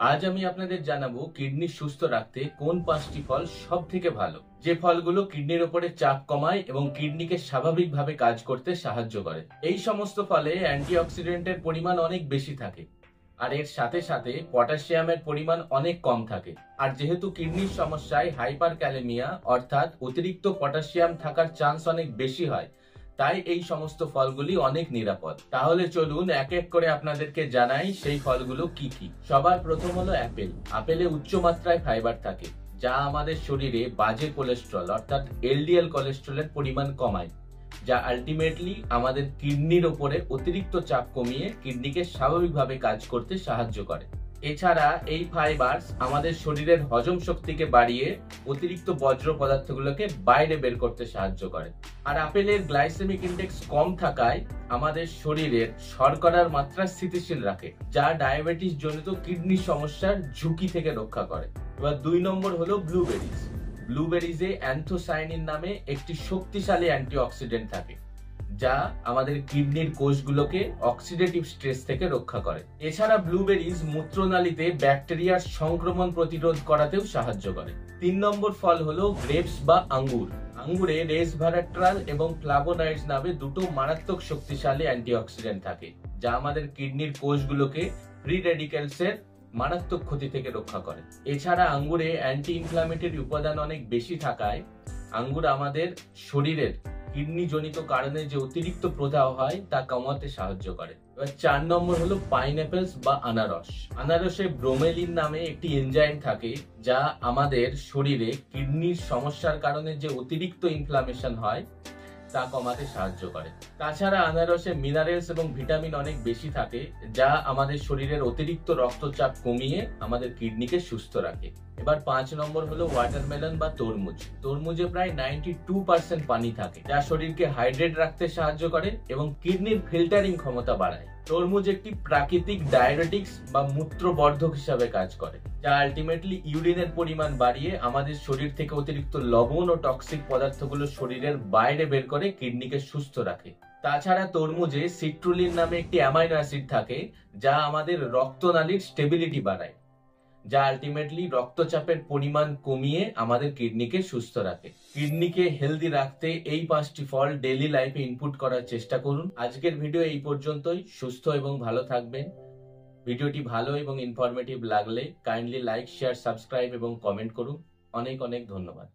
আজ আমি আপনাদের জানাবো কিডনি সুস্থ রাখতে কোন 5টি ফল সব থেকে ভালো, যে ফলগুলো কিডনির উপরে চাপ কমায় এবং কিডনিকে স্বাভাবিকভাবে কাজ করতে সাহায্য করে। এই সমস্ত ফলে অ্যান্টিঅক্সিডেন্টের পরিমাণ অনেক বেশি থাকে, আর এর সাথে সাথে পটাশিয়ামের পরিমাণ অনেক কম থাকে। আর যেহেতু কিডনির সমস্যায় হাইপার ক্যালেমিয়া অর্থাৎ অতিরিক্ত পটাশিয়াম থাকার চান্স অনেক বেশি হয়, তাই এই সমস্ত ফলগুলি অনেক নিরাপদ। তাহলে চলুন এক এক করে আপনাদেরকে জানাই সেই ফলগুলো কি কি। সবার প্রথম হলো অ্যাপেল। আপেলে উচ্চ মাত্রায় ফাইবার থাকে, যা আমাদের শরীরে বাজে কোলেস্ট্রল অর্থাৎ এলডিএল কোলেস্ট্রলের পরিমাণ কমায়, যা আলটিমেটলি আমাদের কিডনির ওপরে অতিরিক্ত চাপ কমিয়ে কিডনিকে স্বাভাবিকভাবে কাজ করতে সাহায্য করে। এছাড়া এই ফাইবারস আমাদের শরীরের হজম শক্তিকে বাড়িয়ে অতিরিক্ত বজ্র পদার্থগুলোকে বাইরে বের করতে সাহায্য করে। আর আপেলের গ্লাইসেমিক ইনডেক্স কম থাকায় আমাদের শরীরের শর্করার মাত্রা স্থিতিশীল রাখে, যা ডায়াবেটিস জনিত কিডনি সমস্যার ঝুঁকি থেকে রক্ষা করে। এবার 2 নম্বর হলো ব্লুবেরিজ। ব্লুবেরিজে অ্যান্থোসায়ানিন নামে একটি শক্তিশালী অ্যান্টিঅক্সিডেন্ট থাকে, যা আমাদের কিডনির কোষগুলোকে অক্সিডেটিভ স্ট্রেস থেকে রক্ষা করে। এছাড়া ব্লুবেরিজ মূত্রনালীতে ব্যাকটেরিয়ার সংক্রমণ প্রতিরোধ করাতেও সাহায্য করে। 3 নম্বর ফল হলো গ্রেপস বা আঙ্গুর। আঙ্গুরে রেসভারাট্রাল এবং ফ্লাভোনয়েডস নামে দুটো মারাত্মক শক্তিশালী অ্যান্টিঅক্সিডেন্ট থাকে, যা আমাদের কিডনির কোষগুলোকে ফ্রি রেডিক্যালসের মারাত্মক ক্ষতি থেকে রক্ষা করে। এছাড়া আঙ্গুরে অ্যান্টি ইনফ্ল্যামেটরি উপাদান অনেক বেশি থাকায় আঙ্গুর আমাদের শরীরের কিডনি জনিত কারণে যে অতিরিক্ত প্রদাহ হয় তা কমাতে সাহায্য করে। এবার 4 নম্বর হলো পাইনঅ্যাপেলস বা আনারস। আনারসে ব্রোমেলিন নামে একটি এনজাইম থাকে, যা আমাদের শরীরে কিডনির সমস্যার কারণে যে অতিরিক্ত ইনফ্লামেশন হয় তা কমাতে সাহায্য করে। তাছাড়া আনারসে মিনারেলস এবং ভিটামিন অনেক বেশি থাকে, যা আমাদের শরীরের অতিরিক্ত রক্তচাপ কমিয়ে আমাদের কিডনিকে সুস্থ রাখে। এবার 5 নম্বর হলো ওয়াটারমেলন বা তরমুজ। তরমুজে প্রায় 92% পানি থাকে, যা শরীরকে হাইড্রেট রাখতে সাহায্য করে এবং কিডনির ফিল্টারিং ক্ষমতা বাড়ায়। তরমুজ একটি প্রাকৃতিক ডায়ুরেটিক্স বা মূত্রবর্ধক হিসাবে কাজ করে, যা আলটিমেটলি ইউরিনের পরিমাণ বাড়িয়ে আমাদের শরীর থেকে অতিরিক্ত লবণ ও টক্সিক পদার্থগুলো শরীরের বাইরে বের করে কিডনিকে সুস্থ রাখে। তাছাড়া তরমুজে সিট্রুলিন নামে একটি অ্যামাইনো অ্যাসিড থাকে, যা আমাদের রক্তনালীর স্টেবিলিটি বাড়ায়, যা আলটিমেটলি রক্তচাপের পরিমাণ কমিয়ে আমাদের কিডনিকে সুস্থ রাখে। কিডনিকে হেলদি রাখতে এই 5টি ফল ডেইলি লাইফে ইনপুট করার চেষ্টা করুন। আজকের ভিডিও এই পর্যন্তই। সুস্থ এবং ভালো থাকবেন। ভিডিওটি ভালো এবং ইনফরমেটিভ লাগলে কাইন্ডলি লাইক, শেয়ার, সাবস্ক্রাইব এবং কমেন্ট করুন। অনেক অনেক ধন্যবাদ।